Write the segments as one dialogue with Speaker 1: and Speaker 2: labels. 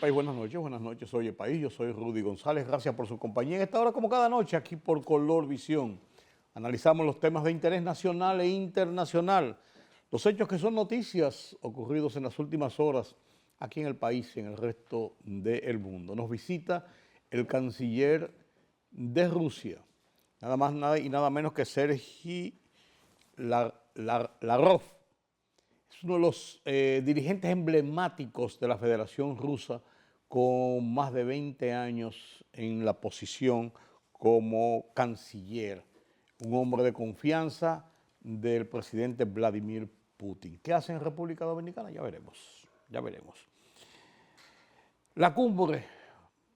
Speaker 1: País, buenas noches, Oye País, yo soy Rudy González, gracias por su compañía. En esta hora, como cada noche, aquí por Color Visión, analizamos los temas de interés nacional e internacional, los hechos que son noticias ocurridos en las últimas horas aquí en el país y en el resto del mundo. Nos visita el canciller de Rusia, nada más nada y nada menos que Sergei Lavrov. Es uno de los dirigentes emblemáticos de la Federación Rusa, con más de 20 años en la posición como canciller, un hombre de confianza del presidente Vladimir Putin. ¿Qué hace en República Dominicana? Ya veremos, ya veremos. La cumbre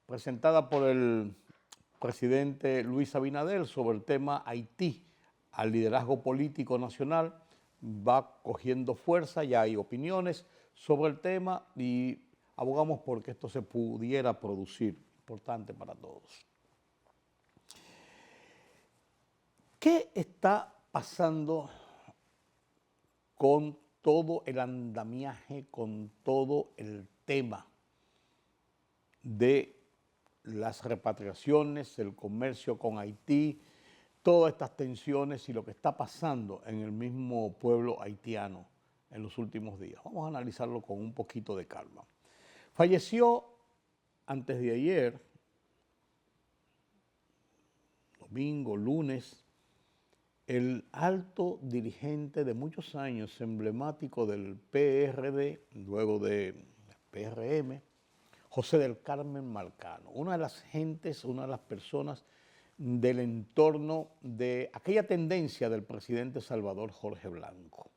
Speaker 1: presentada por el presidente Luis Abinader sobre el tema Haití al liderazgo político nacional va cogiendo fuerza, ya hay opiniones sobre el tema y abogamos porque esto se pudiera producir, importante para todos. ¿Qué está pasando con todo el andamiaje, con todo el tema de las repatriaciones, el comercio con Haití, todas estas tensiones y lo que está pasando en el mismo pueblo haitiano en los últimos días? Vamos a analizarlo con un poquito de calma. Falleció antes de ayer, domingo, lunes, el alto dirigente de muchos años, emblemático del PRD, luego del PRM, José del Carmen Marcano, una de las gentes, una de las personas del entorno de aquella tendencia del presidente Salvador Jorge Blanco.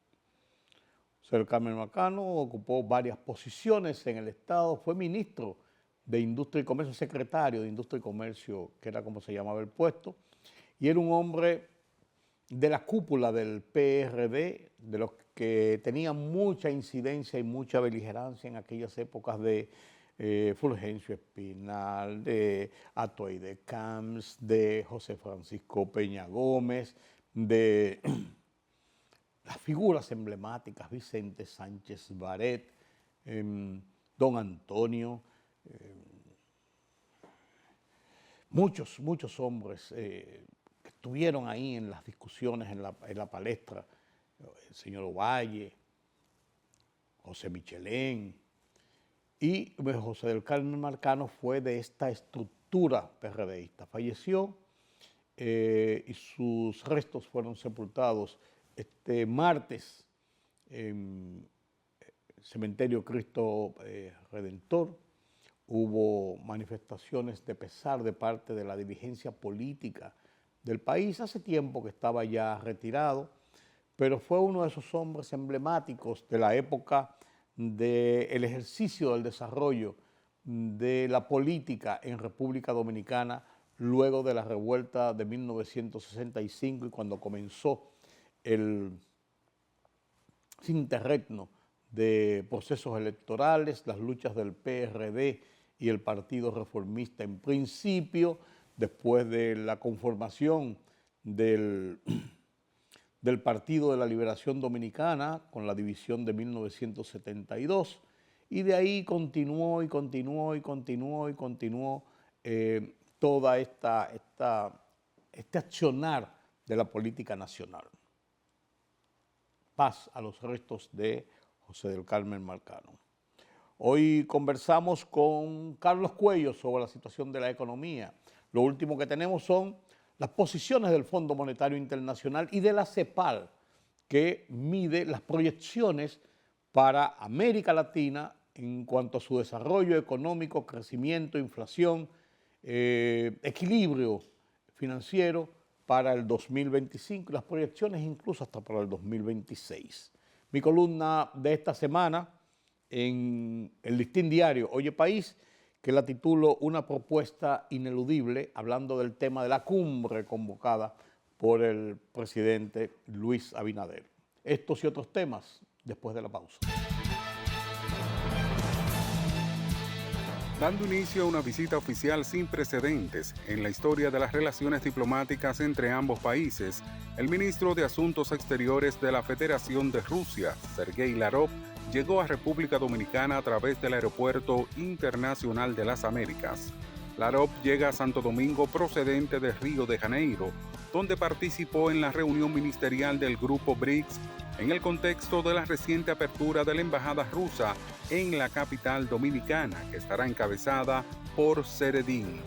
Speaker 1: José del Carmen Marcano ocupó varias posiciones en el Estado, fue ministro de Industria y Comercio, secretario de Industria y Comercio, que era como se llamaba el puesto, y era un hombre de la cúpula del PRD, de los que tenían mucha incidencia y mucha beligerancia en aquellas épocas de Fulgencio Espinal, de Atoy de Camps, de José Francisco Peña Gómez, de las figuras emblemáticas, Vicente Sánchez Baret, Don Antonio, muchos hombres que estuvieron ahí en las discusiones, en la palestra, el señor Ovalle, José Michelén, y José del Carmen Marcano fue de esta estructura PRDista. Falleció y sus restos fueron sepultados este martes en el Cementerio Cristo Redentor. Hubo manifestaciones de pesar de parte de la dirigencia política del país. Hace tiempo que estaba ya retirado, pero fue uno de esos hombres emblemáticos de la época del ejercicio del desarrollo de la política en República Dominicana luego de la revuelta de 1965 y cuando comenzó el interregno de procesos electorales, las luchas del PRD y el Partido Reformista en principio, después de la conformación del Partido de la Liberación Dominicana con la división de 1972, y de ahí continuó toda este accionar de la política nacional. Paz a los restos de José del Carmen Marcano. Hoy conversamos con Carlos Cuello sobre la situación de la economía. Lo último que tenemos son las posiciones del Fondo Monetario Internacional y de la CEPAL, que mide las proyecciones para América Latina en cuanto a su desarrollo económico, crecimiento, inflación, equilibrio financiero para el 2025 y las proyecciones incluso hasta para el 2026. Mi columna de esta semana en el Listín Diario, Oye País, que la titulo Una propuesta ineludible, hablando del tema de la cumbre convocada por el presidente Luis Abinader. Estos y otros temas después de la pausa.
Speaker 2: Dando inicio a una visita oficial sin precedentes en la historia de las relaciones diplomáticas entre ambos países, el ministro de Asuntos Exteriores de la Federación de Rusia, Sergei Lavrov, llegó a República Dominicana a través del Aeropuerto Internacional de las Américas. Larope llega a Santo Domingo procedente de Río de Janeiro, donde participó en la reunión ministerial del Grupo BRICS en el contexto de la reciente apertura de la embajada rusa en la capital dominicana, que estará encabezada por Zeredin.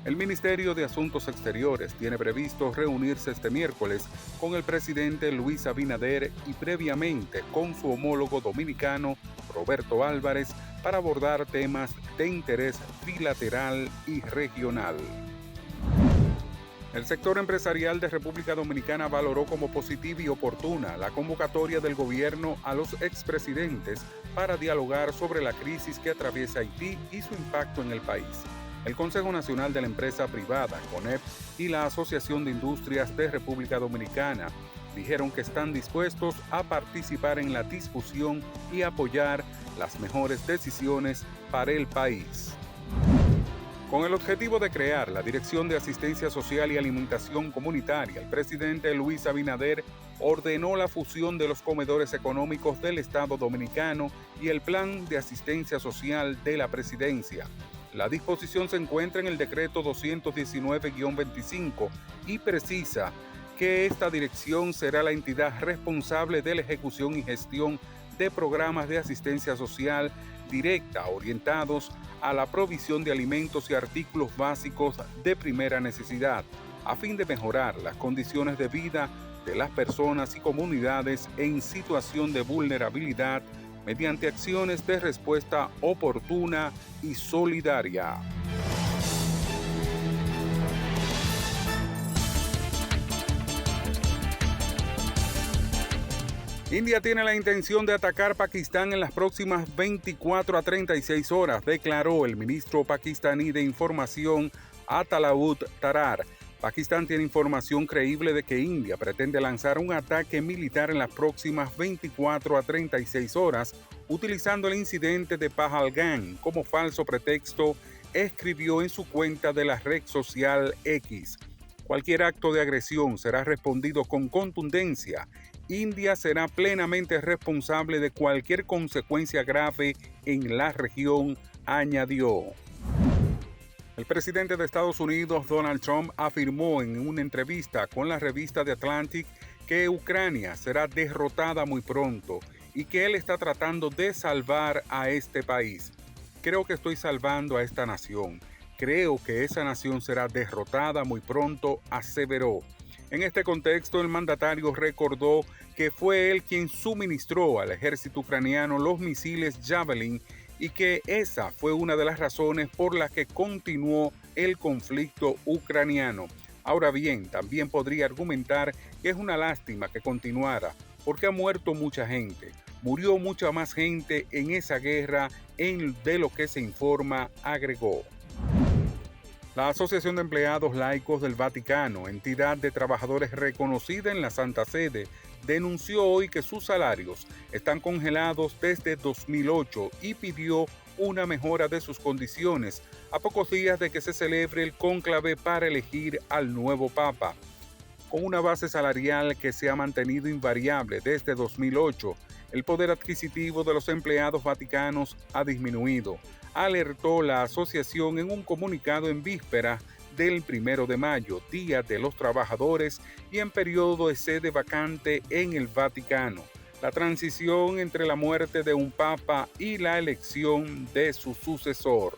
Speaker 2: El Ministerio de Asuntos Exteriores tiene previsto reunirse este miércoles con el presidente Luis Abinader y previamente con su homólogo dominicano, Roberto Álvarez, para abordar temas de interés bilateral y regional. El sector empresarial de República Dominicana valoró como positiva y oportuna la convocatoria del gobierno a los expresidentes para dialogar sobre la crisis que atraviesa Haití y su impacto en el país. El Consejo Nacional de la Empresa Privada, CONEP, y la Asociación de Industrias de República Dominicana dijeron que están dispuestos a participar en la discusión y apoyar las mejores decisiones para el país. Con el objetivo de crear la Dirección de Asistencia Social y Alimentación Comunitaria, el presidente Luis Abinader ordenó la fusión de los comedores económicos del Estado Dominicano y el Plan de Asistencia Social de la Presidencia. La disposición se encuentra en el decreto 219-25 y precisa que esta dirección será la entidad responsable de la ejecución y gestión de programas de asistencia social directa orientados a la provisión de alimentos y artículos básicos de primera necesidad, a fin de mejorar las condiciones de vida de las personas y comunidades en situación de vulnerabilidad mediante acciones de respuesta oportuna y solidaria. India tiene la intención de atacar Pakistán en las próximas 24 a 36 horas, declaró el ministro pakistaní de Información Atalaud Tarar. Pakistán tiene información creíble de que India pretende lanzar un ataque militar en las próximas 24 a 36 horas, utilizando el incidente de Pahalgam como falso pretexto, escribió en su cuenta de la red social X. Cualquier acto de agresión será respondido con contundencia. India será plenamente responsable de cualquier consecuencia grave en la región, añadió. El presidente de Estados Unidos, Donald Trump, afirmó en una entrevista con la revista The Atlantic que Ucrania será derrotada muy pronto y que él está tratando de salvar a este país. Creo que estoy salvando a esta nación. Creo que esa nación será derrotada muy pronto, aseveró. En este contexto, el mandatario recordó que fue él quien suministró al ejército ucraniano los misiles Javelin y que esa fue una de las razones por las que continuó el conflicto ucraniano. Ahora bien, también podría argumentar que es una lástima que continuara, porque ha muerto mucha gente. Murió mucha más gente en esa guerra de lo que se informa, agregó. La Asociación de Empleados Laicos del Vaticano, entidad de trabajadores reconocida en la Santa Sede, denunció hoy que sus salarios están congelados desde 2008 y pidió una mejora de sus condiciones a pocos días de que se celebre el cónclave para elegir al nuevo Papa. Con una base salarial que se ha mantenido invariable desde 2008, el poder adquisitivo de los empleados vaticanos ha disminuido, alertó la asociación en un comunicado en víspera del 1 de mayo, Día de los Trabajadores, y en periodo de sede vacante en el Vaticano. La transición entre la muerte de un papa y la elección de su sucesor.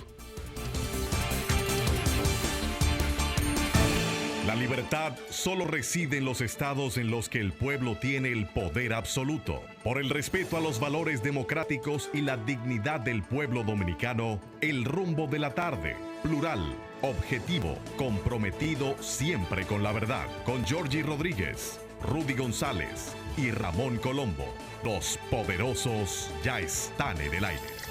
Speaker 3: La libertad solo reside en los estados en los que el pueblo tiene el poder absoluto. Por el respeto a los valores democráticos y la dignidad del pueblo dominicano, El Rumbo de la Tarde, plural, objetivo, comprometido siempre con la verdad. Con Georgie Rodríguez, Rudy González y Ramón Colombo. Los poderosos ya están en el aire.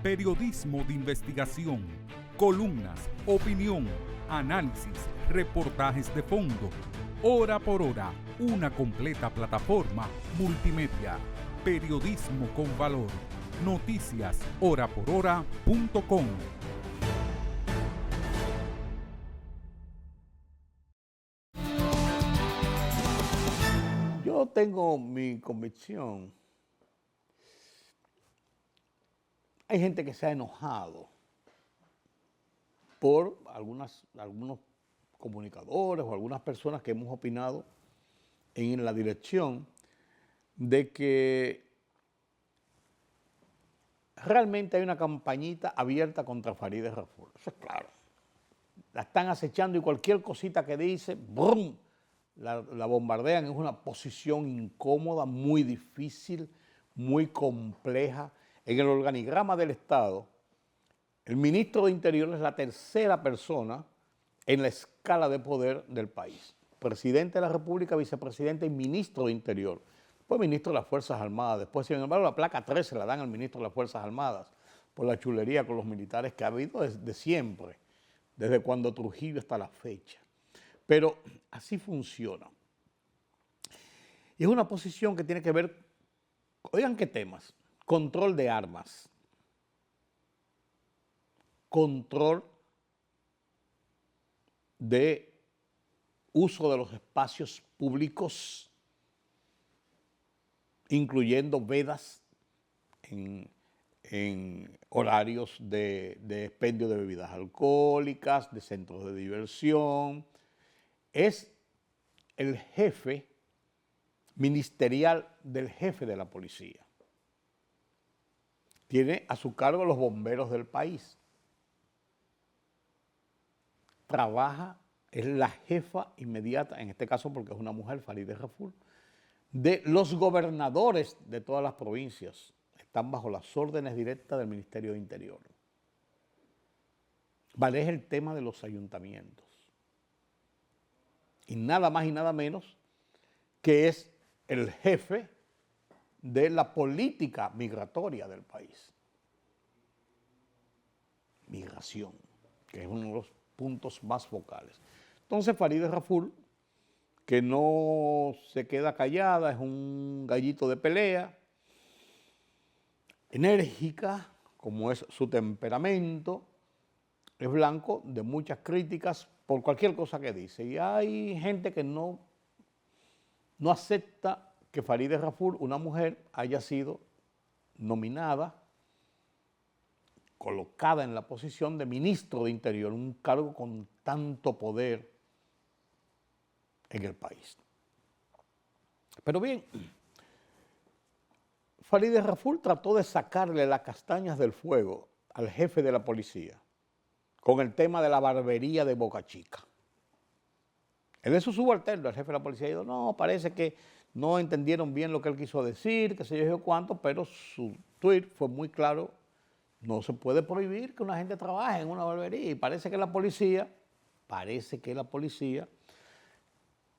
Speaker 4: Periodismo de investigación, columnas, opinión, análisis, reportajes de fondo. Hora por hora, una completa plataforma multimedia. Periodismo con valor. Noticias horaporhora.com.
Speaker 1: tengo mi convicción. Hay gente que se ha enojado por algunos comunicadores o algunas personas que hemos opinado en la dirección de que realmente hay una campañita abierta contra Farideh Raful. Eso es claro. La están acechando y cualquier cosita que dice, ¡brum!, la bombardean. Es una posición incómoda, muy difícil, muy compleja. En el organigrama del Estado, el ministro de Interior es la tercera persona en la escala de poder del país. Presidente de la República, vicepresidente y ministro de Interior. Después ministro de las Fuerzas Armadas. Después, sin embargo, la placa 3 se la dan al ministro de las Fuerzas Armadas por la chulería con los militares que ha habido desde siempre, desde cuando Trujillo hasta la fecha. Pero así funciona. Y es una posición que tiene que ver, oigan qué temas: control de armas, control de uso de los espacios públicos, incluyendo vedas en horarios de expendio de bebidas alcohólicas, de centros de diversión. Es el jefe ministerial del jefe de la policía. Tiene a su cargo los bomberos del país. Trabaja, es la jefa inmediata, en este caso porque es una mujer, Farideh Raful, de los gobernadores de todas las provincias. Están bajo las órdenes directas del Ministerio de Interior. Vale, es el tema de los ayuntamientos. Y nada más y nada menos que es el jefe de la política migratoria del país. Migración, que es uno de los puntos más focales. Entonces Farideh Raful, que no se queda callada, es un gallito de pelea, enérgica, como es su temperamento, es blanco de muchas críticas por cualquier cosa que dice. Y hay gente que no acepta que Farideh Raful, una mujer, haya sido nominada, colocada en la posición de ministro de Interior, un cargo con tanto poder en el país. Pero bien, Farideh Raful trató de sacarle las castañas del fuego al jefe de la policía con el tema de la barbería de Boca Chica. Él es su subalterno, el jefe de la policía, y dijo, no, parece que no entendieron bien lo que él quiso decir, que se yo cuánto, pero su tuit fue muy claro: no se puede prohibir que una gente trabaje en una barbería. Y parece que la policía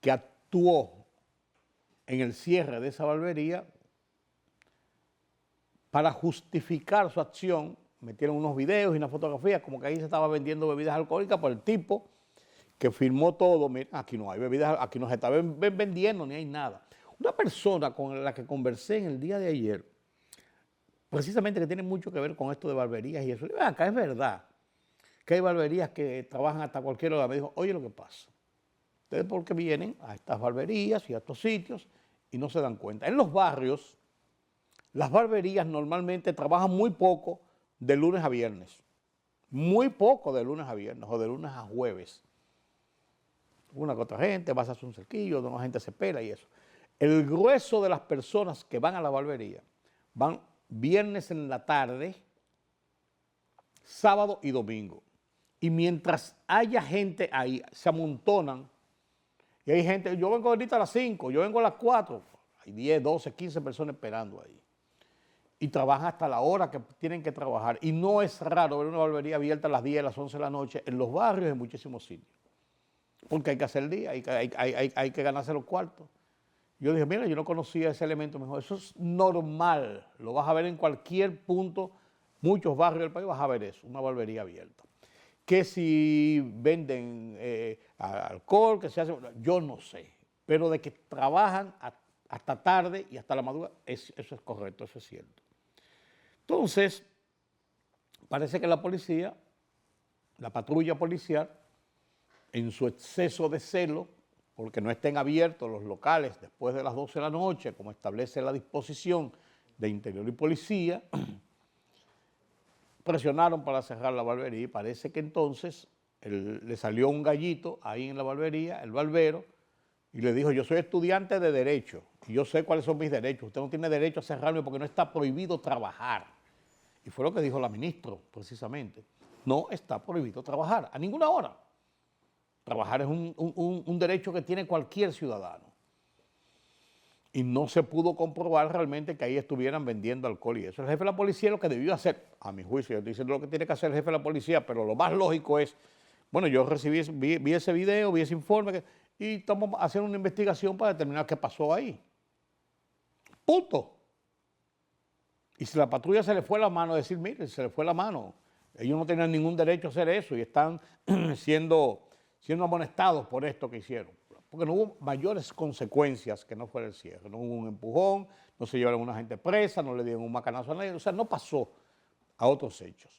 Speaker 1: que actuó en el cierre de esa barbería, para justificar su acción, metieron unos videos y una fotografía como que ahí se estaba vendiendo bebidas alcohólicas por el tipo que firmó todo. Mira, aquí no hay bebidas, aquí no se está vendiendo ni hay nada. Una persona con la que conversé en el día de ayer, precisamente que tiene mucho que ver con esto de barberías y eso, acá es verdad que hay barberías que trabajan hasta cualquier hora. Me dijo, oye, lo que pasa, ustedes porque vienen a estas barberías y a estos sitios y no se dan cuenta. En los barrios, las barberías normalmente trabajan muy poco de lunes a viernes. Muy poco de lunes a viernes o de lunes a jueves. Una que otra gente, vas a hacer un cerquillo, una gente se pela y eso. El grueso de las personas que van a la barbería van viernes en la tarde, sábado y domingo. Y mientras haya gente ahí, se amontonan. Y hay gente, yo vengo ahorita a las 5, yo vengo a las 4. Hay 10, 12, 15 personas esperando ahí. Y trabajan hasta la hora que tienen que trabajar. Y no es raro ver una barbería abierta a las 10, a las 11 de la noche en los barrios, en muchísimos sitios. Porque hay que hacer el día, hay que ganarse los cuartos. Yo dije, mira, yo no conocía ese elemento mejor. Eso es normal, lo vas a ver en cualquier punto, muchos barrios del país vas a ver eso, una barbería abierta. Que si venden alcohol, que se hace, yo no sé, pero de que trabajan hasta tarde y hasta la madrugada, eso es correcto, eso es cierto. Entonces, parece que la policía, la patrulla policial, en su exceso de celo, porque no estén abiertos los locales después de las 12 de la noche, como establece la disposición de Interior y Policía, presionaron para cerrar la barbería y parece que entonces le salió un gallito ahí en la barbería, el barbero, y le dijo, yo soy estudiante de Derecho y yo sé cuáles son mis derechos, usted no tiene derecho a cerrarme porque no está prohibido trabajar. Y fue lo que dijo la ministra, precisamente. No está prohibido trabajar, a ninguna hora. Trabajar es un derecho que tiene cualquier ciudadano. Y no se pudo comprobar realmente que ahí estuvieran vendiendo alcohol y eso. El jefe de la policía lo que debió hacer, a mi juicio, yo estoy diciendo lo que tiene que hacer el jefe de la policía, pero lo más lógico es, bueno, yo vi ese video, vi ese informe y estamos haciendo una investigación para determinar qué pasó ahí. Punto. Y si la patrulla se le fue la mano, decir, mire, se le fue la mano. Ellos no tenían ningún derecho a hacer eso y están siendo amonestados por esto que hicieron. Porque no hubo mayores consecuencias que no fuera el cierre. No hubo un empujón, no se llevaron a una gente presa, no le dieron un macanazo a nadie, o sea, no pasó a otros hechos.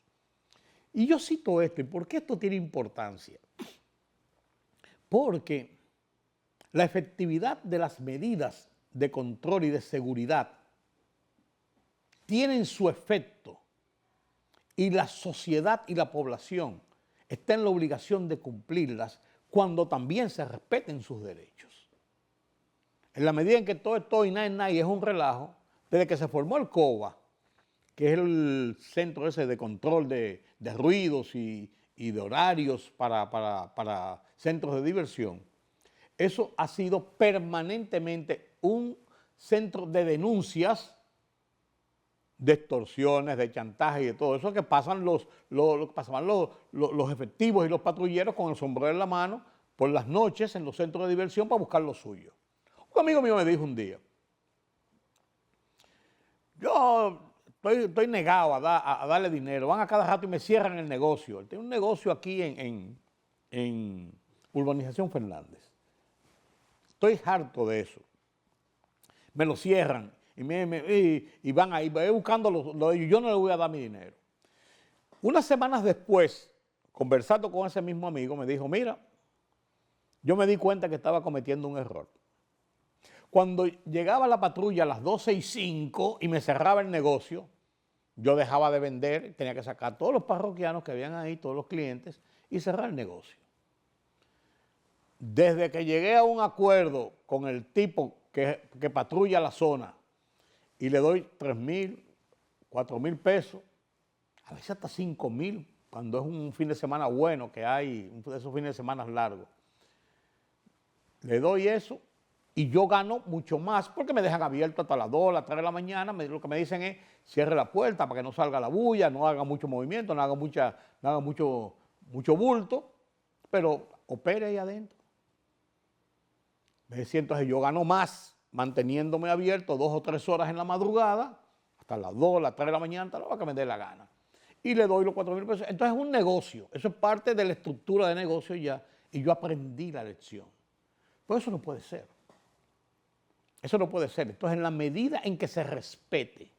Speaker 1: Y yo cito esto, ¿y por qué esto tiene importancia? Porque la efectividad de las medidas de control y de seguridad tienen su efecto y la sociedad y la población están en la obligación de cumplirlas cuando también se respeten sus derechos. En la medida en que todo esto y nada es un relajo, desde que se formó el COBA, que es el centro ese de control de ruidos y de horarios para centros de diversión, eso ha sido permanentemente un centro de denuncias, de extorsiones, de chantaje y de todo eso que pasaban los efectivos y los patrulleros con el sombrero en la mano por las noches en los centros de diversión para buscar lo suyo. Un amigo mío me dijo un día, yo estoy negado a darle dinero, van a cada rato y me cierran el negocio. Él tiene un negocio aquí en Urbanización Fernández. Estoy harto de eso. Me lo cierran. Y van ahí, voy buscando lo de ellos, yo no le voy a dar mi dinero. Unas semanas después, conversando con ese mismo amigo, me dijo, mira, yo me di cuenta que estaba cometiendo un error. Cuando llegaba la patrulla a las 12:05 y me cerraba el negocio, yo dejaba de vender, tenía que sacar a todos los parroquianos que habían ahí, todos los clientes, y cerrar el negocio. Desde que llegué a un acuerdo con el tipo que patrulla la zona, y le doy 3,000, 4,000 pesos, a veces hasta 5,000, cuando es un fin de semana bueno que hay, de esos fines de semana largos. Le doy eso y yo gano mucho más porque me dejan abierto hasta las 2, las 3 de la mañana. Lo que me dicen es, cierre la puerta para que no salga la bulla, no haga mucho movimiento, no haga mucho bulto, pero opere ahí adentro. Entonces yo gano más manteniéndome abierto 2 o 3 horas en la madrugada, hasta las 2, las 3 de la mañana, hasta la hora que me dé la gana. Y le doy los 4,000 pesos. Entonces es un negocio, eso es parte de la estructura de negocio ya, y yo aprendí la lección. Pero eso no puede ser. Eso no puede ser. Entonces, en la medida en que se respete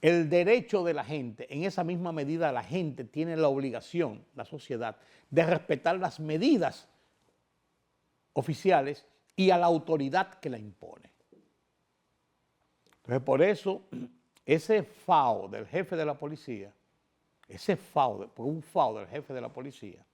Speaker 1: el derecho de la gente, en esa misma medida la gente tiene la obligación, la sociedad, de respetar las medidas oficiales y a la autoridad que la impone. Entonces, por eso, ese FAO del jefe de la policía, un FAO del jefe de la policía,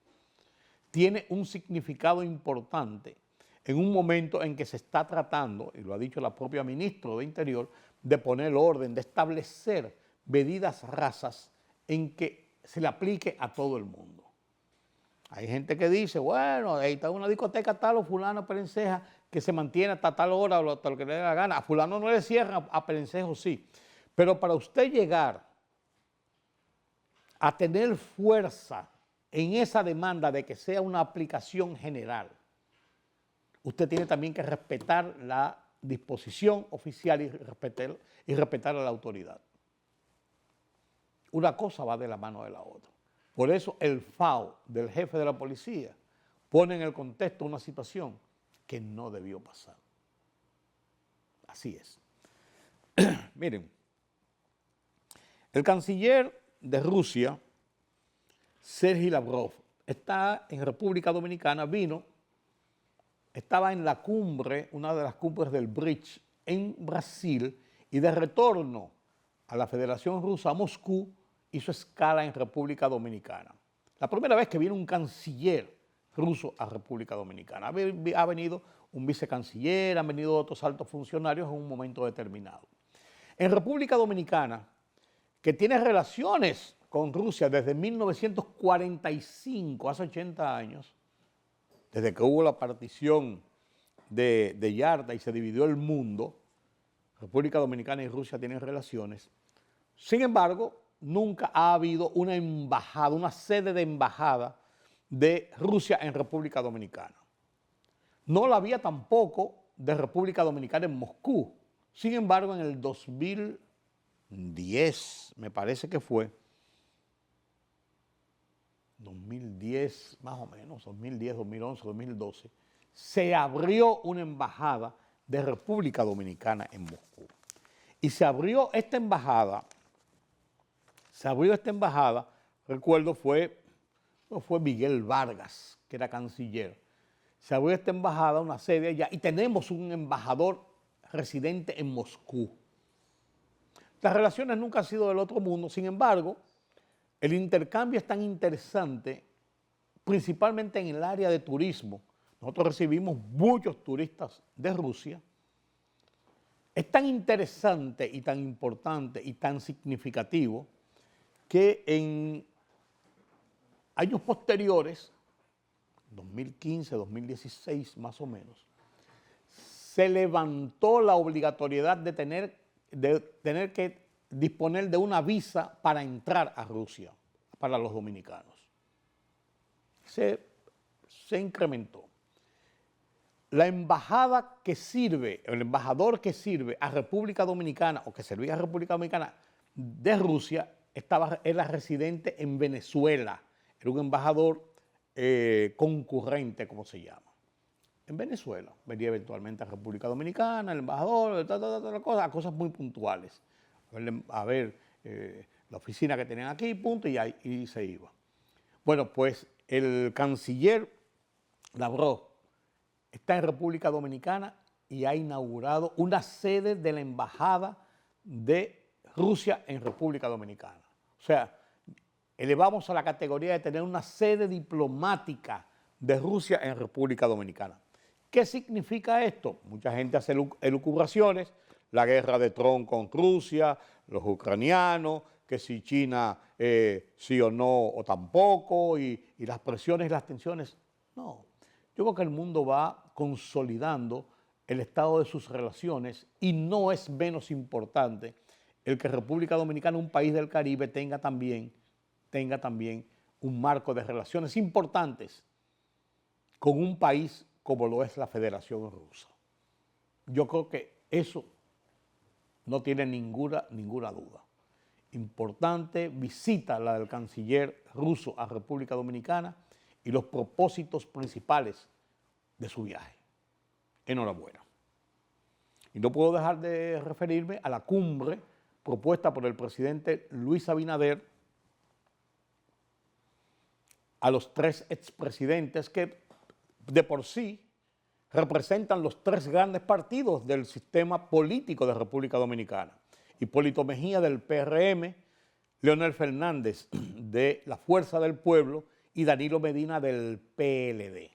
Speaker 1: tiene un significado importante en un momento en que se está tratando, y lo ha dicho la propia ministra de Interior, de poner orden, de establecer medidas rasas en que se le aplique a todo el mundo. Hay gente que dice, bueno, ahí está una discoteca tal o fulano Perenceja que se mantiene hasta tal hora o hasta lo que le dé la gana. A fulano no le cierran, a Perencejo sí. Pero para usted llegar a tener fuerza en esa demanda de que sea una aplicación general, usted tiene también que respetar la disposición oficial y respetar a la autoridad. Una cosa va de la mano de la otra. Por eso el FAO del jefe de la policía pone en el contexto una situación que no debió pasar. Así es. Miren, el canciller de Rusia, Sergei Lavrov, está en República Dominicana, estaba en la cumbre, una de las cumbres del BRICS en Brasil, y de retorno a la Federación Rusa, a Moscú, hizo escala en República Dominicana. La primera vez que viene un canciller ruso a República Dominicana. Ha venido un vicecanciller, han venido otros altos funcionarios en un momento determinado. En República Dominicana, que tiene relaciones con Rusia desde 1945, hace 80 años, desde que hubo la partición de Yalta y se dividió el mundo, República Dominicana y Rusia tienen relaciones. Sin embargo, nunca ha habido una embajada, una sede de embajada de Rusia en República Dominicana. No la había tampoco de República Dominicana en Moscú. Sin embargo, en el 2010, me parece que fue, 2010 más o menos, 2010, 2011, 2012, se abrió una embajada de República Dominicana en Moscú. Y se abrió esta embajada, recuerdo fue Miguel Vargas, que era canciller. Se abrió esta embajada, una sede allá, y tenemos un embajador residente en Moscú. Las relaciones nunca han sido del otro mundo, sin embargo, el intercambio es tan interesante, principalmente en el área de turismo. Nosotros recibimos muchos turistas de Rusia. Es tan interesante y tan importante y tan significativo que en años posteriores, 2015, 2016 más o menos, se levantó la obligatoriedad de tener que disponer de una visa para entrar a Rusia, para los dominicanos. Se incrementó. La embajada que sirve, el embajador que sirve a República Dominicana o que servía a República Dominicana de Rusia, era residente en Venezuela. Era un embajador concurrente, como se llama. En Venezuela. Venía eventualmente a República Dominicana, el embajador, a cosas muy puntuales. A ver la oficina que tenían aquí, punto, y se iba. Bueno, pues el canciller Lavrov está en República Dominicana y ha inaugurado una sede de la Embajada de Rusia en República Dominicana. O sea, elevamos a la categoría de tener una sede diplomática de Rusia en República Dominicana. ¿Qué significa esto? Mucha gente hace elucubraciones, la guerra de Trump con Rusia, los ucranianos, que si China sí o no o tampoco, y las presiones y las tensiones. No, yo creo que el mundo va consolidando el estado de sus relaciones y no es menos importante el que República Dominicana, un país del Caribe, tenga también un marco de relaciones importantes con un país como lo es la Federación Rusa. Yo creo que eso no tiene ninguna duda. Importante visita la del canciller ruso a República Dominicana y los propósitos principales de su viaje. Enhorabuena. Y no puedo dejar de referirme a la cumbre propuesta por el presidente Luis Abinader a los 3 expresidentes que de por sí representan los 3 grandes partidos del sistema político de República Dominicana. Hipólito Mejía del PRM, Leonel Fernández de la Fuerza del Pueblo y Danilo Medina del PLD.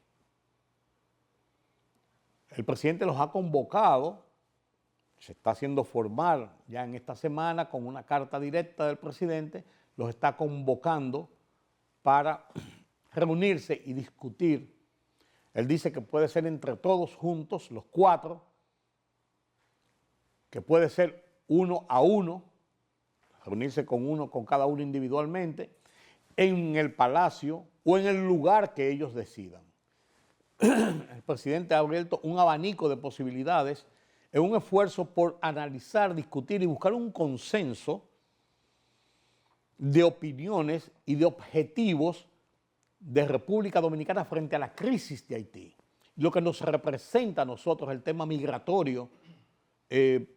Speaker 1: El presidente los ha convocado, se está haciendo formal ya en esta semana con una carta directa del presidente, los está convocando para reunirse y discutir. Él dice que puede ser entre todos juntos, los 4, que puede ser 1 a 1, reunirse con cada uno individualmente, en el palacio o en el lugar que ellos decidan. El presidente ha abierto un abanico de posibilidades en un esfuerzo por analizar, discutir y buscar un consenso de opiniones y de objetivos de República Dominicana frente a la crisis de Haití. Lo que nos representa a nosotros el tema migratorio, que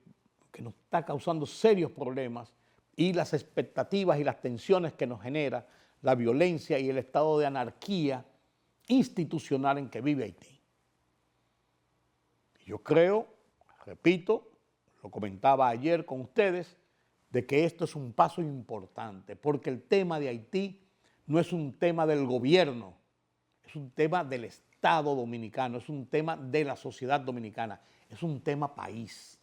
Speaker 1: nos está causando serios problemas, y las expectativas y las tensiones que nos genera la violencia y el estado de anarquía institucional en que vive Haití. Yo creo, repito, lo comentaba ayer con ustedes, de que esto es un paso importante, porque el tema de Haití no es un tema del gobierno, es un tema del Estado dominicano, es un tema de la sociedad dominicana, es un tema país.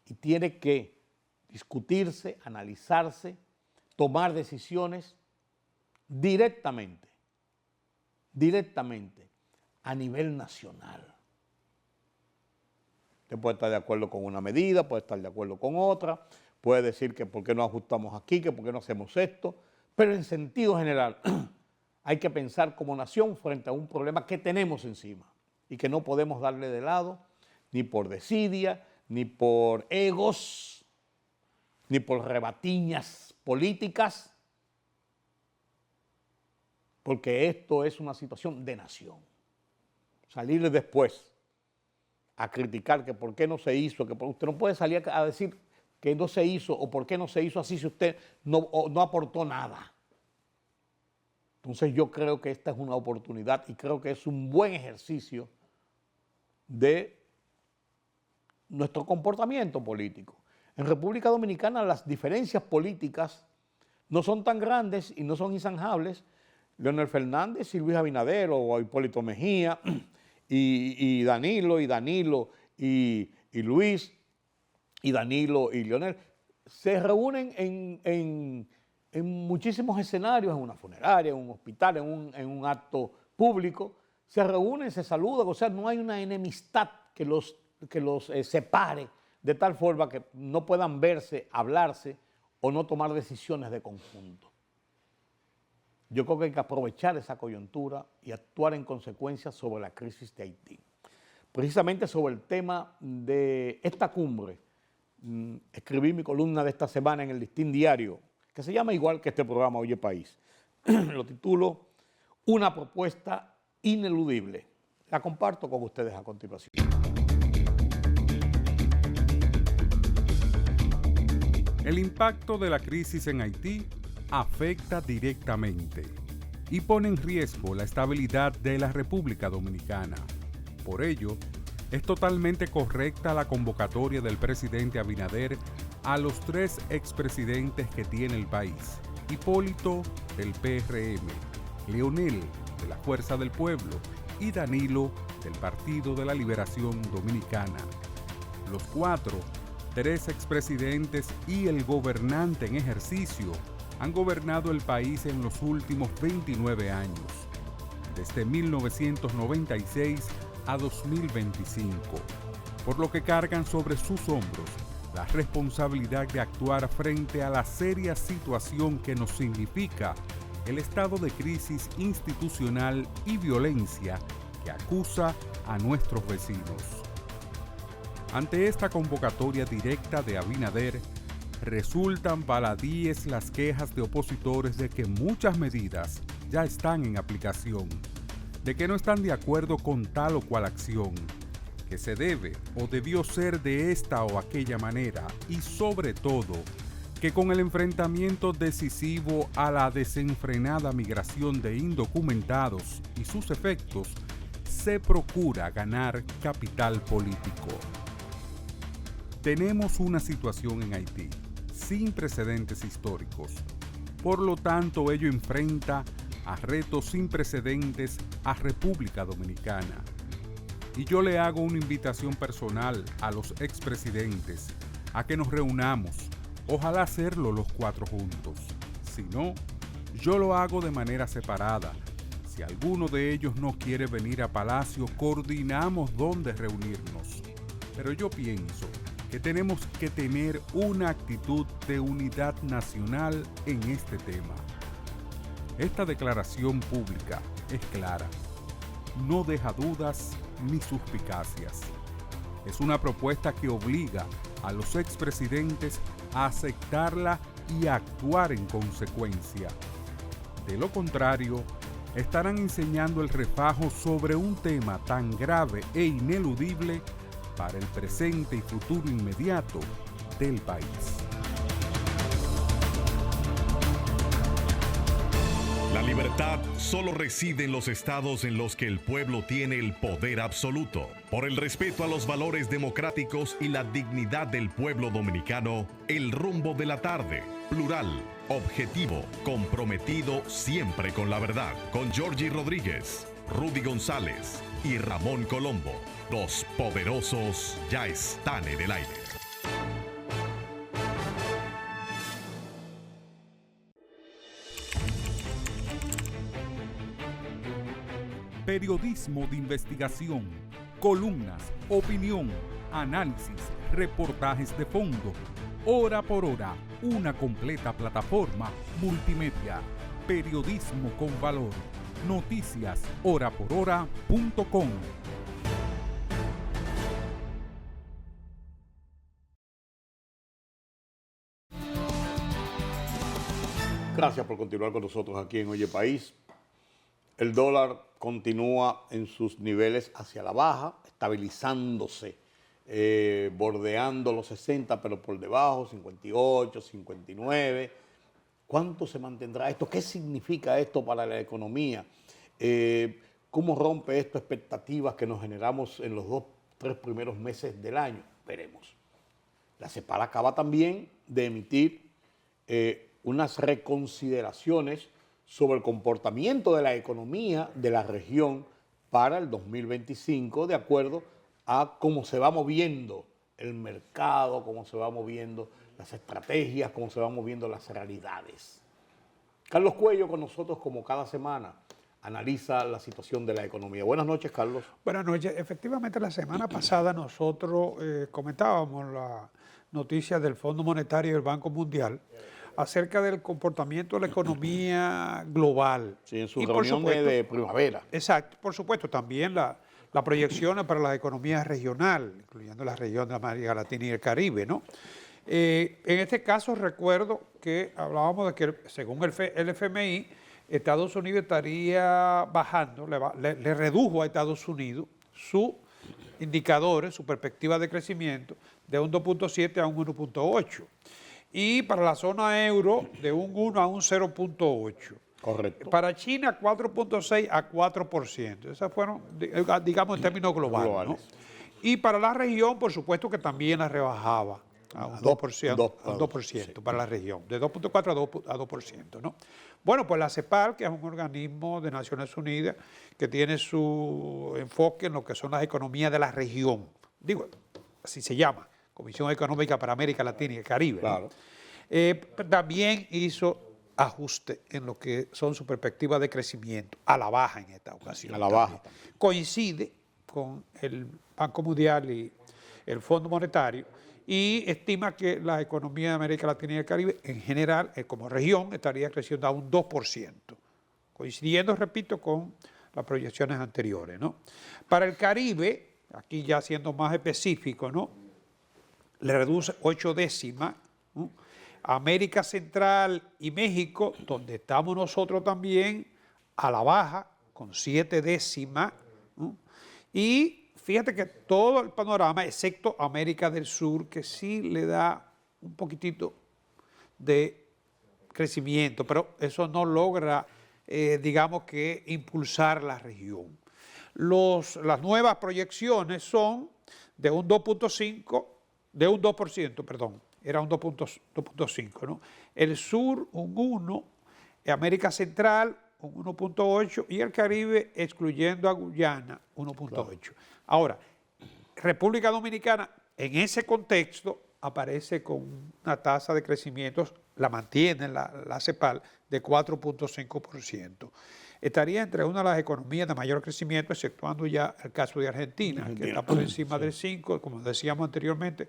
Speaker 1: Y tiene que discutirse, analizarse, tomar decisiones directamente a nivel nacional. Usted puede estar de acuerdo con una medida, puede estar de acuerdo con otra, puede decir que por qué no ajustamos aquí, que por qué no hacemos esto, pero en sentido general hay que pensar como nación frente a un problema que tenemos encima y que no podemos darle de lado ni por desidia, ni por egos, ni por rebatiñas políticas, porque esto es una situación de nación. Salir después a criticar que por qué no se hizo, que usted no puede salir a decir que no se hizo o por qué no se hizo así si usted no aportó nada. Entonces yo creo que esta es una oportunidad y creo que es un buen ejercicio de nuestro comportamiento político. En República Dominicana las diferencias políticas no son tan grandes y no son inzanjables. Leonel Fernández y Luis Abinader o Hipólito Mejía y Danilo y Luis y Danilo y Leonel se reúnen en muchísimos escenarios, en una funeraria, en un hospital, en un acto público, se reúnen, se saludan, o sea, no hay una enemistad que los separe de tal forma que no puedan verse, hablarse o no tomar decisiones de conjunto. Yo creo que hay que aprovechar esa coyuntura y actuar en consecuencia sobre la crisis de Haití. Precisamente sobre el tema de esta cumbre, escribí mi columna de esta semana en el Listín Diario, que se llama igual que este programa Oye País. Lo titulo Una propuesta ineludible. La comparto con ustedes a continuación.
Speaker 4: El impacto de la crisis en Haití afecta directamente y pone en riesgo la estabilidad de la República Dominicana. Por ello, es totalmente correcta la convocatoria del presidente Abinader a los 3 expresidentes que tiene el país: Hipólito del PRM, Leonel de la Fuerza del Pueblo y Danilo del Partido de la Liberación Dominicana. Los 4, 3 expresidentes y el gobernante en ejercicio han gobernado el país en los últimos 29 años, desde 1996 a 2025, por lo que cargan sobre sus hombros la responsabilidad de actuar frente a la seria situación que nos significa el estado de crisis institucional y violencia que acusa a nuestros vecinos. Ante esta convocatoria directa de Abinader, resultan baladíes las quejas de opositores de que muchas medidas ya están en aplicación, de que no están de acuerdo con tal o cual acción, que se debe o debió ser de esta o aquella manera y sobre todo que con el enfrentamiento decisivo a la desenfrenada migración de indocumentados y sus efectos se procura ganar capital político. Tenemos una situación en Haití sin precedentes históricos. Por lo tanto, ello enfrenta a retos sin precedentes a República Dominicana. Y yo le hago una invitación personal a los expresidentes a que nos reunamos, ojalá hacerlo los 4 juntos. Si no, yo lo hago de manera separada. Si alguno de ellos no quiere venir a Palacio, coordinamos dónde reunirnos. Pero yo pienso que tenemos que tener una actitud de unidad nacional en este tema. Esta declaración pública es clara, no deja dudas ni suspicacias. Es una propuesta que obliga a los expresidentes a aceptarla y a actuar en consecuencia. De lo contrario, estarán enseñando el refajo sobre un tema tan grave e ineludible para el presente y futuro inmediato del país.
Speaker 3: libertad solo reside en los estados en los que el pueblo tiene el poder absoluto. Por el respeto a los valores democráticos y la dignidad del pueblo dominicano, el rumbo de la tarde, plural, objetivo, comprometido siempre con la verdad. Con Georgie Rodríguez, Rudy González y Ramón Colombo. Los poderosos ya están en el aire.
Speaker 4: Periodismo de investigación, columnas, opinión, análisis, reportajes de fondo, hora por hora, una completa plataforma multimedia. Periodismo con valor. Noticias horaporhora.com.
Speaker 1: Gracias por continuar con nosotros aquí en Oye País. El dólar continúa en sus niveles hacia la baja, estabilizándose, bordeando los 60, pero por debajo, 58, 59. ¿Cuánto se mantendrá esto? ¿Qué significa esto para la economía? ¿Cómo rompe esto expectativas que nos generamos en los 2-3 primeros meses del año? Veremos. La CEPAL acaba también de emitir unas reconsideraciones sobre el comportamiento de la economía de la región para el 2025, de acuerdo a cómo se va moviendo el mercado, cómo se va moviendo las estrategias, cómo se van moviendo las realidades. Carlos Cuello con nosotros como cada semana analiza la situación de la economía. Buenas noches, Carlos.
Speaker 5: Buenas noches. Efectivamente, la semana pasada nosotros comentábamos la noticia del Fondo Monetario y del Banco Mundial acerca del comportamiento de la economía global.
Speaker 1: Sí, en su reunión de primavera.
Speaker 5: Exacto. Por supuesto, también las proyecciones para las economías regionales, incluyendo la región de América Latina y el Caribe, ¿no? En este caso recuerdo que hablábamos de que según el FMI, Estados Unidos estaría bajando, le redujo a Estados Unidos sus indicadores, su perspectiva de crecimiento de un 2.7 a un 1.8. Y para la zona euro de un 1 a un 0.8.
Speaker 1: Correcto.
Speaker 5: Para China 4.6 a 4%. Esas fueron, digamos, en términos globales. ¿No? Y para la región, por supuesto que también la rebajaba a un 2%, sí, para la región, de 2.4 a 2%. ¿no? Bueno, pues la CEPAL, que es un organismo de Naciones Unidas que tiene su enfoque en lo que son las economías de la región. Digo, así se llama. Comisión Económica para América Latina y el Caribe.
Speaker 1: Claro.
Speaker 5: ¿No? También hizo ajuste en lo que son sus perspectivas de crecimiento, a la baja en esta ocasión.
Speaker 1: A la baja.
Speaker 5: Coincide con el Banco Mundial y el Fondo Monetario y estima que la economía de América Latina y el Caribe en general, como región, estaría creciendo a un 2%, coincidiendo, repito, con las proyecciones anteriores. ¿no? Para el Caribe, aquí ya siendo más específico, ¿no? Le reduce 8 décimas. ¿no? América Central y México, donde estamos nosotros también, a la baja, con 7 décimas. ¿no? Y fíjate que todo el panorama, excepto América del Sur, que sí le da un poquitito de crecimiento, pero eso no logra, digamos que, impulsar la región. Las nuevas proyecciones son de un 2.5%, de un 2%, perdón, era un 2.5, ¿no? El sur un 1, América Central un 1.8 y el Caribe, excluyendo a Guyana, 1.8. Claro. Ahora, República Dominicana, en ese contexto, aparece con una tasa de crecimiento, la mantiene la CEPAL, de 4.5%. Estaría entre una de las economías de mayor crecimiento, exceptuando ya el caso de Argentina, que está por encima del 5, como decíamos anteriormente,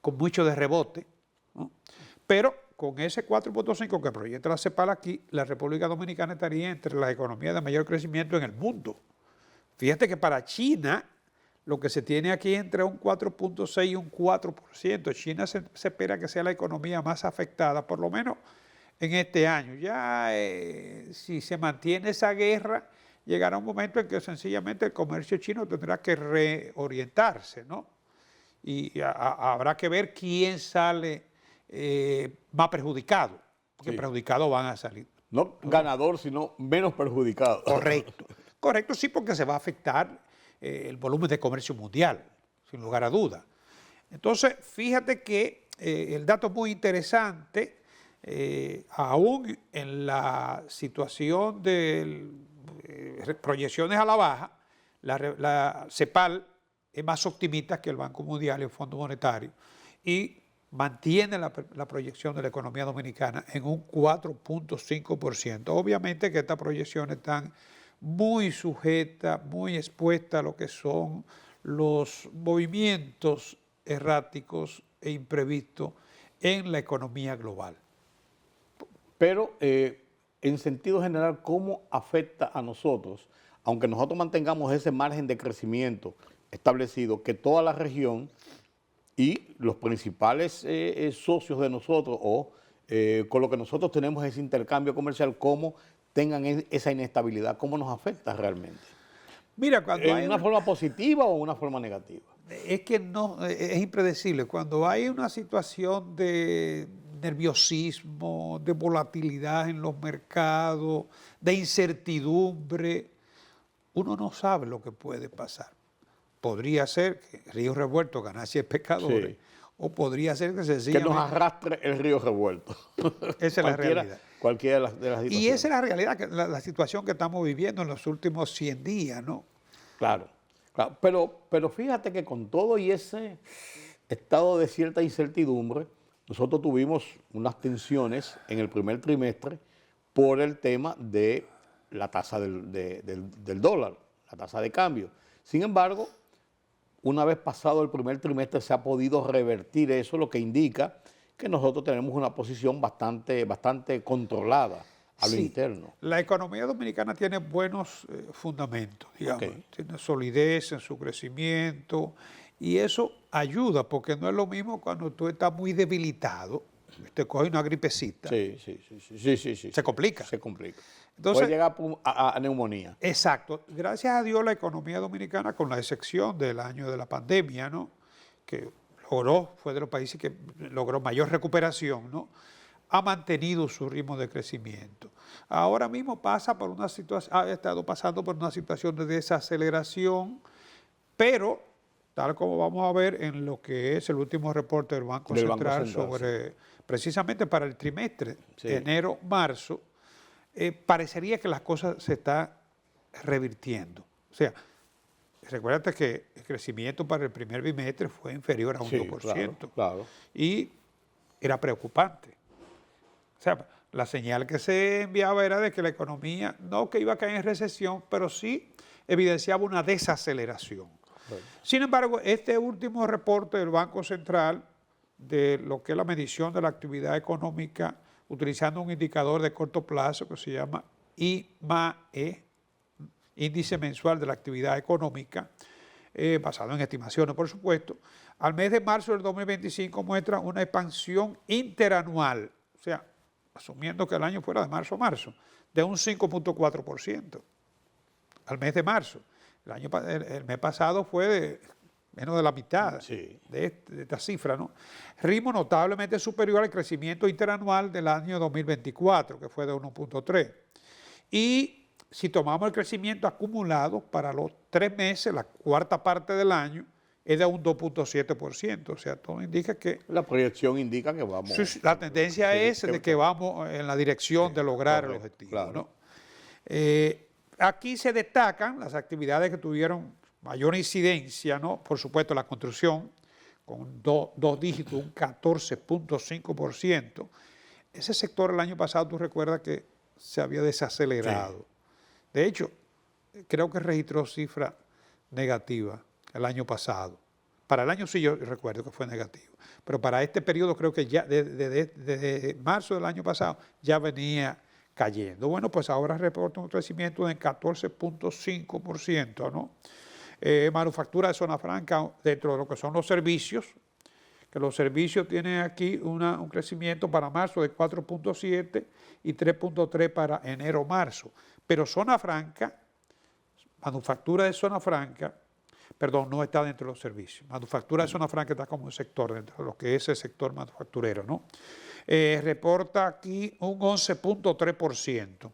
Speaker 5: con mucho de rebote. ¿no? Pero con ese 4.5 que proyecta la CEPAL aquí, la República Dominicana estaría entre las economías de mayor crecimiento en el mundo. Fíjate que para China, lo que se tiene aquí es entre un 4.6 y un 4%. China se espera que sea la economía más afectada, por lo menos en este año. Ya si se mantiene esa guerra, llegará un momento en que sencillamente el comercio chino tendrá que reorientarse, ¿no? Y habrá que ver quién sale más perjudicado. porque
Speaker 1: Sí.
Speaker 5: perjudicados van a salir.
Speaker 1: No ganador, sino menos perjudicado.
Speaker 5: Correcto. Correcto, sí, porque se va a afectar el volumen de comercio mundial, sin lugar a duda. Entonces, fíjate que el dato es muy interesante, aún en la situación de proyecciones a la baja, la CEPAL es más optimista que el Banco Mundial y el Fondo Monetario y mantiene la proyección de la economía dominicana en un 4.5%. Obviamente que estas proyecciones están muy sujetas, muy expuestas a lo que son los movimientos erráticos e imprevistos en la economía global.
Speaker 1: Pero en sentido general, ¿cómo afecta a nosotros, aunque nosotros mantengamos ese margen de crecimiento establecido, que toda la región y los principales socios de nosotros o con lo que nosotros tenemos ese intercambio comercial, cómo tengan esa inestabilidad, cómo nos afecta realmente?
Speaker 5: Mira, cuando
Speaker 1: ¿En
Speaker 5: hay
Speaker 1: una forma positiva o una forma negativa?
Speaker 5: Es que no, es impredecible. Cuando hay una situación de nerviosismo, de volatilidad en los mercados, de incertidumbre, uno no sabe lo que puede pasar. Podría ser que río revuelto ganase pescadores,
Speaker 1: Sí.
Speaker 5: o podría ser que
Speaker 1: Que
Speaker 5: sencillamente...
Speaker 1: nos arrastre el río revuelto.
Speaker 5: Esa es la realidad.
Speaker 1: Cualquiera de las situaciones.
Speaker 5: Y esa es la realidad, la situación que estamos viviendo en los últimos 100 días, ¿no?
Speaker 1: Claro, claro. Pero fíjate que con todo y ese estado de cierta incertidumbre, nosotros tuvimos unas tensiones en el primer trimestre por el tema de la tasa del dólar, la tasa de cambio. Sin embargo, una vez pasado el primer trimestre se ha podido revertir eso, lo que indica que nosotros tenemos una posición bastante controlada a lo
Speaker 5: Sí,
Speaker 1: interno.
Speaker 5: la economía dominicana tiene buenos fundamentos, digamos,
Speaker 1: Ok.
Speaker 5: tiene solidez en su crecimiento y eso ayuda porque no es lo mismo cuando tú estás muy debilitado, te coge una gripecita,
Speaker 1: Sí.
Speaker 5: se complica.
Speaker 1: Se complica.
Speaker 5: Entonces-
Speaker 1: Puede llegar a neumonía.
Speaker 5: Exacto. Gracias a Dios la economía dominicana, con la excepción del año de la pandemia, ¿no? Que fue de los países que logró mayor recuperación, ¿no? Ha mantenido su ritmo de crecimiento. Ahora mismo ha estado pasando por una situación de desaceleración, pero tal como vamos a ver en lo que es el último reporte del Banco
Speaker 1: Del Banco
Speaker 5: Central
Speaker 1: Central,
Speaker 5: sobre, precisamente para el trimestre,
Speaker 1: Sí.
Speaker 5: enero-marzo, parecería que las cosas se están revirtiendo. O sea, recuérdate que el crecimiento para el primer bimestre fue inferior a un
Speaker 1: Sí,
Speaker 5: 2%.
Speaker 1: claro.
Speaker 5: Y era preocupante. O sea, la señal que se enviaba era de que la economía, no que iba a caer en recesión, pero sí evidenciaba una desaceleración. Sin embargo, este último reporte del Banco Central de lo que es la medición de la actividad económica utilizando un indicador de corto plazo que se llama IMAE, Índice Mensual de la Actividad Económica, basado en estimaciones, por supuesto, al mes de marzo del 2025 muestra una expansión interanual, o sea, asumiendo que el año fuera de marzo a marzo, de un 5.4% al mes de marzo. El mes pasado fue de menos de la mitad
Speaker 1: Sí.
Speaker 5: de esta cifra, ¿no? Ritmo notablemente superior al crecimiento interanual del año 2024, que fue de 1.3. Y si tomamos el crecimiento acumulado para los 3 meses, la cuarta parte del año, es de un 2.7%. O sea, todo indica que
Speaker 1: La proyección indica que vamos.
Speaker 5: la tendencia
Speaker 1: Sí,
Speaker 5: es de que vamos en la dirección de lograr el
Speaker 1: correcto,
Speaker 5: objetivo,
Speaker 1: claro.
Speaker 5: ¿no? Aquí se destacan las actividades que tuvieron mayor incidencia, ¿no? Por supuesto, la construcción, con dos dígitos, un 14.5%. Ese sector el año pasado, tú recuerdas que se había desacelerado. De hecho, creo que registró cifra negativa el año pasado. Para el año sí yo recuerdo que fue negativo, pero para este periodo creo que ya desde marzo del año pasado ya venía cayendo. Bueno, pues ahora reporta un crecimiento del 14.5%, ¿no? Manufactura de zona franca dentro de lo que son los servicios, que los servicios tienen aquí un crecimiento para marzo de 4.7 y 3.3 para enero-marzo. Pero zona franca, manufactura de zona franca, Perdón, no está dentro de los servicios. Manufactura de zona franca está como un sector dentro de lo que es el sector manufacturero, ¿no? Reporta aquí un 11.3%.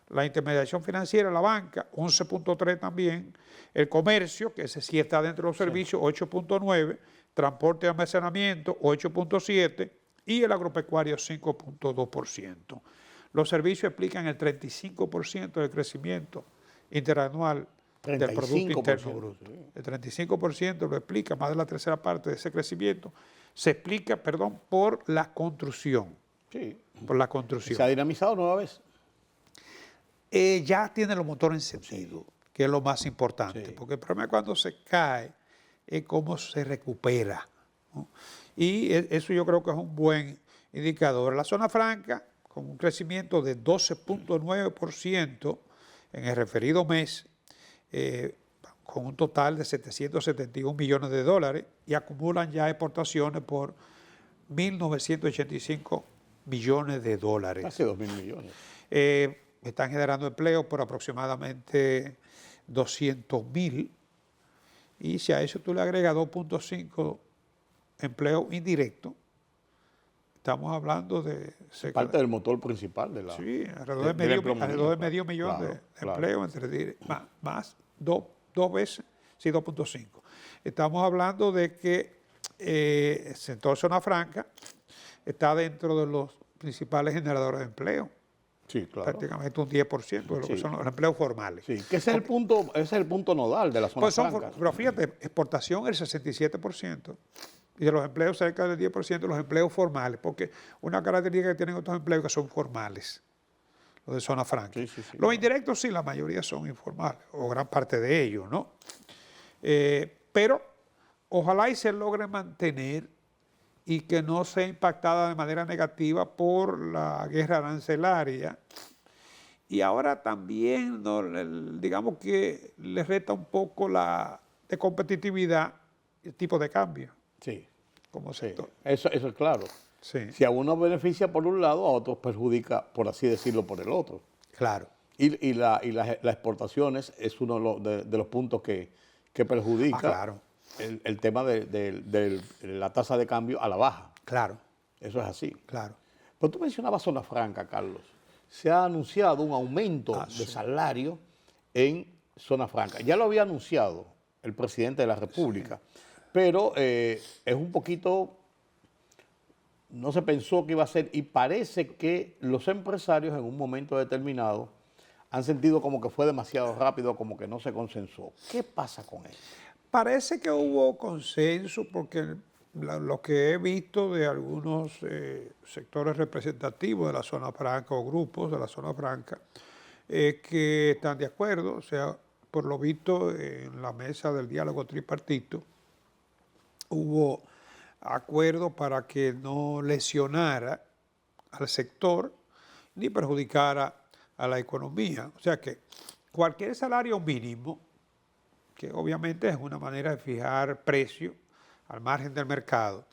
Speaker 5: La intermediación financiera, la banca, 11.3 también. El comercio, que ese sí está dentro de los servicios, 8.9. Transporte y almacenamiento, 8.7. Y el agropecuario, 5.2%. Los servicios explican el 35% del crecimiento interanual del Producto Interno Bruto. El 35% lo explica, más de la tercera parte de ese crecimiento, se explica, perdón, por la construcción.
Speaker 1: Sí.
Speaker 5: Por la construcción.
Speaker 1: ¿Se ha dinamizado nueva vez?
Speaker 5: Ya tiene los motores encendidos, que es lo más importante,
Speaker 1: Sí.
Speaker 5: porque el problema es cuando se cae, es cómo se recupera, ¿no? Y eso yo creo que es un buen indicador. La zona franca, con un crecimiento de 12.9% en el referido mes, con un total de 771 millones de dólares, y acumulan ya exportaciones por 1.985 millones de dólares.
Speaker 1: Casi 2.000 millones.
Speaker 5: Están generando empleo por aproximadamente 200.000, y si a eso tú le agregas 2.5 empleos indirectos, estamos hablando de...
Speaker 1: Parte del motor principal de la...
Speaker 5: Sí, alrededor de medio millón
Speaker 1: Claro,
Speaker 5: de
Speaker 1: claro.
Speaker 5: empleos, más dos veces, sí, 2.5. Estamos hablando de que el sector zona franca está dentro de los principales generadores de empleo.
Speaker 1: Sí, claro.
Speaker 5: Prácticamente un 10% de lo que
Speaker 1: Sí.
Speaker 5: son los empleos formales.
Speaker 1: Sí, que ese es el punto nodal de la zona
Speaker 5: Pues
Speaker 1: franca.
Speaker 5: pero fíjate, exportación el 67%, y de los empleos cerca del 10% los empleos formales, porque una característica que tienen otros empleos que son formales, los de zona franca.
Speaker 1: Sí, sí, sí,
Speaker 5: Los
Speaker 1: claro.
Speaker 5: indirectos sí, la mayoría son informales, o gran parte de ellos, ¿no? Pero ojalá y se logre mantener y que no sea impactada de manera negativa por la guerra arancelaria. Y ahora también, ¿no?, digamos que le resta un poco de competitividad el tipo de cambio
Speaker 1: Sí,
Speaker 5: como
Speaker 1: sí.
Speaker 5: sector.
Speaker 1: Eso es claro.
Speaker 5: Sí,
Speaker 1: Si a uno beneficia por un lado, a otros perjudica, por así decirlo, por el otro.
Speaker 5: claro.
Speaker 1: Y las exportaciones es uno de los puntos que perjudica
Speaker 5: Claro,
Speaker 1: el tema de la tasa de cambio a la baja.
Speaker 5: claro,
Speaker 1: Eso es así.
Speaker 5: claro.
Speaker 1: Pero tú mencionabas zona franca, Carlos. Se ha anunciado un aumento de
Speaker 5: sí.
Speaker 1: salario en zona franca. Ya lo había anunciado el presidente de la República, pero es un poquito, no se pensó que iba a ser, y parece que los empresarios en un momento determinado han sentido como que fue demasiado rápido, como que no se consensó. ¿Qué pasa con eso?
Speaker 5: Parece que hubo consenso porque lo que he visto de algunos sectores representativos de la zona franca o grupos de la zona franca que están de acuerdo, o sea, por lo visto en la mesa del diálogo tripartito hubo acuerdo para que no lesionara al sector ni perjudicara a la economía. O sea que cualquier salario mínimo, que obviamente es una manera de fijar precio al margen del mercado,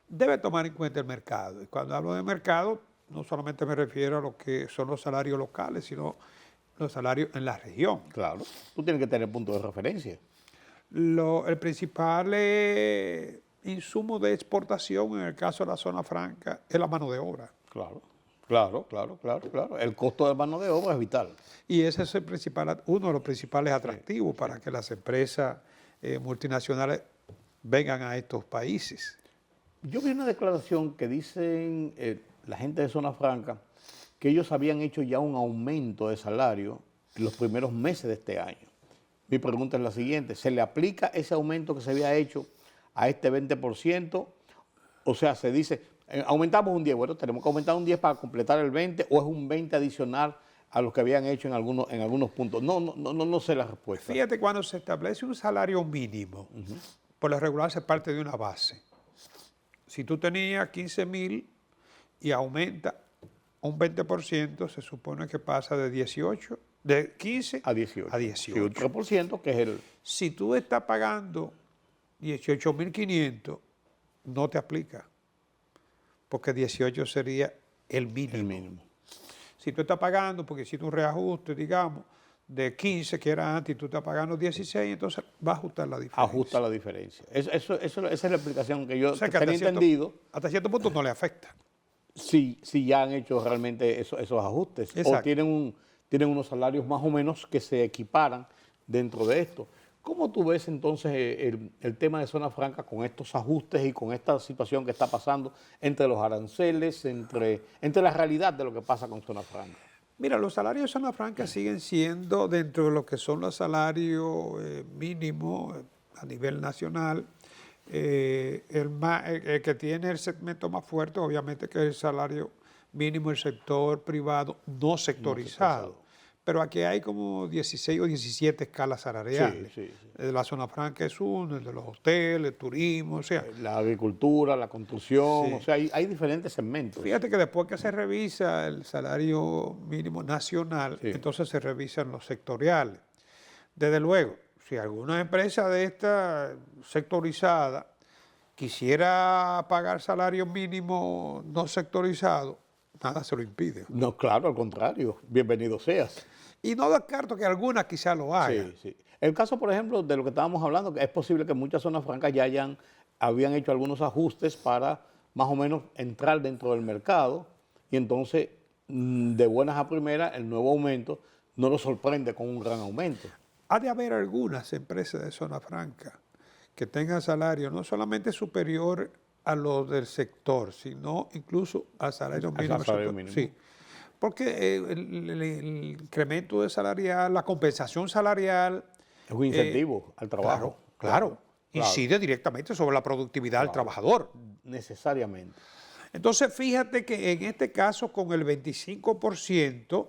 Speaker 5: debe tomar en cuenta el mercado. Y cuando hablo de mercado, no solamente me refiero a lo que son los salarios locales, sino los salarios en la región.
Speaker 1: Claro, tú tienes que tener punto de referencia.
Speaker 5: El principal insumo de exportación en el caso de la zona franca es la mano de obra.
Speaker 1: Claro. Claro. El costo de mano de obra es vital.
Speaker 5: Y ese es uno de los principales atractivos para que las empresas multinacionales vengan a estos países.
Speaker 1: Yo vi una declaración que dicen la gente de Zona Franca que ellos habían hecho ya un aumento de salario en los primeros meses de este año. Mi pregunta es la siguiente: ¿se le aplica ese aumento que se había hecho a este 20%? O sea, se dice, aumentamos un 10, bueno, tenemos que aumentar un 10 para completar el 20, o es un 20 adicional a los que habían hecho en algunos puntos. No sé la respuesta.
Speaker 5: Fíjate, cuando se establece un salario mínimo, por lo regular se parte de una base. Si tú tenías 15,000 y aumenta un 20%, se supone que pasa de 15
Speaker 1: a 18.
Speaker 5: a 18.
Speaker 1: Sí, un 3%, que es el...
Speaker 5: Si tú estás pagando 18,500, no te aplica, porque 18 sería el mínimo.
Speaker 1: El mínimo.
Speaker 5: Si tú estás pagando, porque hiciste un reajuste, digamos, de 15 que era antes y tú estás pagando 16, entonces va a ajustar la diferencia.
Speaker 1: Ajusta la diferencia. Esa es la explicación que yo
Speaker 5: O sea, que
Speaker 1: tenía entendido.
Speaker 5: hasta cierto punto no le afecta.
Speaker 1: Si ya han hecho realmente esos ajustes.
Speaker 5: Exacto.
Speaker 1: O tienen unos salarios más o menos que se equiparan dentro de esto. ¿Cómo tú ves entonces el tema de zona franca con estos ajustes y con esta situación que está pasando entre los aranceles, entre la realidad de lo que pasa con zona franca?
Speaker 5: Mira, los salarios de zona franca siguen siendo dentro de lo que son los salarios mínimos a nivel nacional. El que tiene el segmento más fuerte, obviamente, que es el salario mínimo del sector privado no sectorizado. Pero aquí hay como 16 o 17 escalas salariales.
Speaker 1: Sí.
Speaker 5: El de la zona franca es uno, el de los hoteles, el turismo, o sea.
Speaker 1: La agricultura, la construcción,
Speaker 5: Sí.
Speaker 1: o sea, hay diferentes segmentos.
Speaker 5: Fíjate que después que se revisa el salario mínimo nacional,
Speaker 1: Sí.
Speaker 5: entonces se revisan los sectoriales. Desde luego, si alguna empresa de esta sectorizada quisiera pagar salario mínimo no sectorizado, nada se lo impide.
Speaker 1: No, claro, al contrario, bienvenido seas.
Speaker 5: Y no descarto que algunas quizá lo hagan.
Speaker 1: Sí. El caso, por ejemplo, de lo que estábamos hablando, que es posible que muchas zonas francas ya habían hecho algunos ajustes para más o menos entrar dentro del mercado y entonces, de buenas a primeras, el nuevo aumento no nos sorprende con un gran aumento.
Speaker 5: Ha de haber algunas empresas de zona franca que tengan salario no solamente superior a los del sector, sino incluso al salario mínimo.
Speaker 1: salario mínimo.
Speaker 5: Sí, porque el incremento de salarial, la compensación salarial...
Speaker 1: Es un incentivo al trabajo.
Speaker 5: Claro. Incide directamente sobre la productividad del trabajador.
Speaker 1: Necesariamente.
Speaker 5: Entonces, fíjate que en este caso, con el 25%,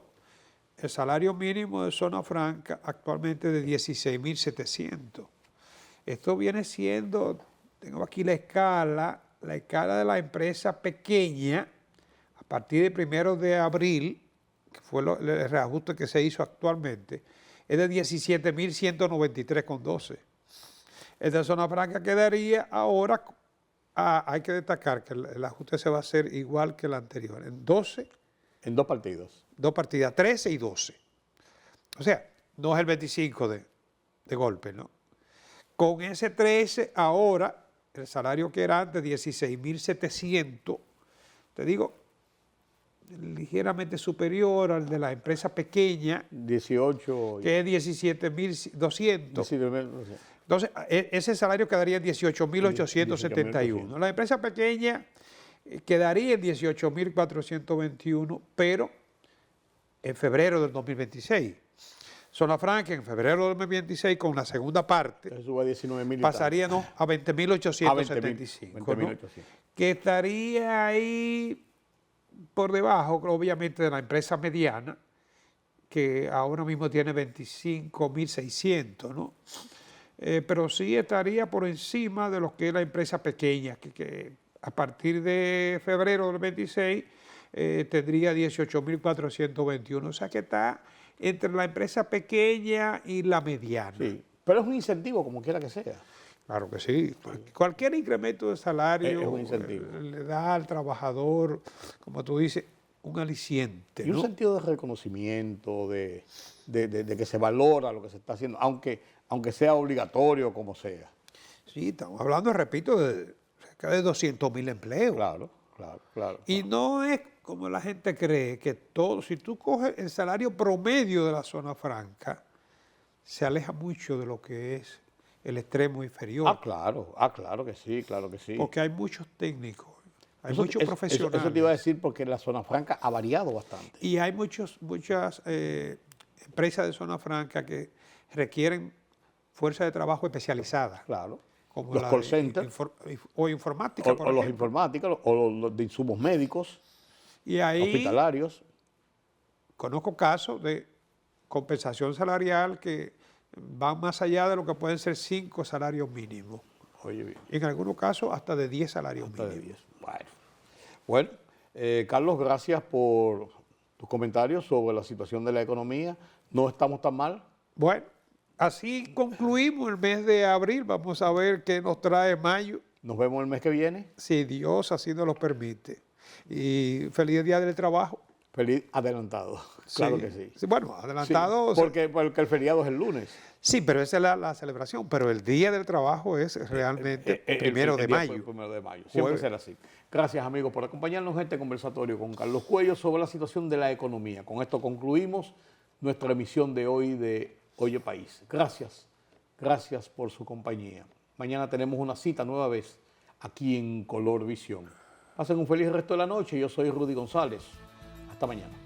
Speaker 5: el salario mínimo de zona franca actualmente es de 16.700. Esto viene siendo, tengo aquí la escala de la empresa pequeña, a partir del 1 de abril, que fue el reajuste que se hizo actualmente, es de 17.193,12. El de zona franca quedaría ahora, hay que destacar que el ajuste se va a hacer igual que el anterior, en 12.
Speaker 1: En dos partidos.
Speaker 5: Dos partidas, 13 y 12. O sea, no es el 25 de golpe, ¿no? Con ese 13, ahora, el salario que era antes, 16.700, te digo, ligeramente superior al de la empresa pequeña,
Speaker 1: 18.
Speaker 5: que es 17.200. Entonces, ese salario quedaría en 18.871. La empresa pequeña quedaría en 18.421, pero en febrero del 2026. Zona franca en febrero del 2026, con la segunda parte,
Speaker 1: Eso va a 19.000.
Speaker 5: pasaríamos a 20.875,
Speaker 1: 20.800.
Speaker 5: que estaría ahí por debajo, obviamente, de la empresa mediana, que ahora mismo tiene 25.600, ¿no? Pero sí estaría por encima de lo que es la empresa pequeña, que a partir de febrero del 26 tendría 18.421. O sea que está entre la empresa pequeña y la mediana.
Speaker 1: Sí, pero es un incentivo como quiera que sea.
Speaker 5: Claro que sí. Cualquier incremento de salario
Speaker 1: Es un incentivo.
Speaker 5: le da al trabajador, como tú dices, un aliciente.
Speaker 1: Y un
Speaker 5: ¿no?
Speaker 1: sentido de reconocimiento, de que se valora lo que se está haciendo, aunque sea obligatorio como sea.
Speaker 5: Sí, estamos hablando, repito, de cerca de 200.000 empleos.
Speaker 1: Claro.
Speaker 5: Y no es como la gente cree, que todo, si tú coges el salario promedio de la zona franca, se aleja mucho de lo que es el extremo inferior.
Speaker 1: Claro que sí.
Speaker 5: Porque hay muchos técnicos, hay
Speaker 1: Eso-
Speaker 5: muchos
Speaker 1: eso-
Speaker 5: profesionales.
Speaker 1: Eso te iba a decir porque la zona franca ha variado bastante.
Speaker 5: Y hay muchas empresas de zona franca que requieren fuerza de trabajo especializada.
Speaker 1: Claro.
Speaker 5: Como
Speaker 1: Los
Speaker 5: la
Speaker 1: call
Speaker 5: de
Speaker 1: centers.
Speaker 5: o informática, por
Speaker 1: O los
Speaker 5: ejemplo.
Speaker 1: informáticos, o los de insumos médicos,
Speaker 5: Y ahí
Speaker 1: hospitalarios.
Speaker 5: conozco casos de compensación salarial que van más allá de lo que pueden ser 5 salarios mínimos.
Speaker 1: Oye, bien.
Speaker 5: En algunos casos hasta de 10 salarios
Speaker 1: Hasta de
Speaker 5: mínimos.
Speaker 1: 10. Bueno, Carlos, gracias por tus comentarios sobre la situación de la economía. No estamos tan mal.
Speaker 5: Bueno, así concluimos el mes de abril. Vamos a ver qué nos trae mayo,
Speaker 1: Nos vemos el mes que viene.
Speaker 5: si Dios así nos lo permite. Y feliz día del trabajo.
Speaker 1: Feliz adelantado, claro que sí.
Speaker 5: Sí, bueno, adelantado.
Speaker 1: Sí, porque el feriado es el lunes.
Speaker 5: Sí, pero esa es la celebración. Pero el Día del Trabajo es realmente primero de
Speaker 1: día
Speaker 5: mayo.
Speaker 1: fue el 1 de mayo. Siempre será así. Gracias, amigos, por acompañarnos en este conversatorio con Carlos Cuello sobre la situación de la economía. Con esto concluimos nuestra emisión de hoy de Oye País. Gracias por su compañía. Mañana tenemos una cita nueva vez aquí en Color Visión. Pasen un feliz resto de la noche. Yo soy Rudy González. Hasta mañana.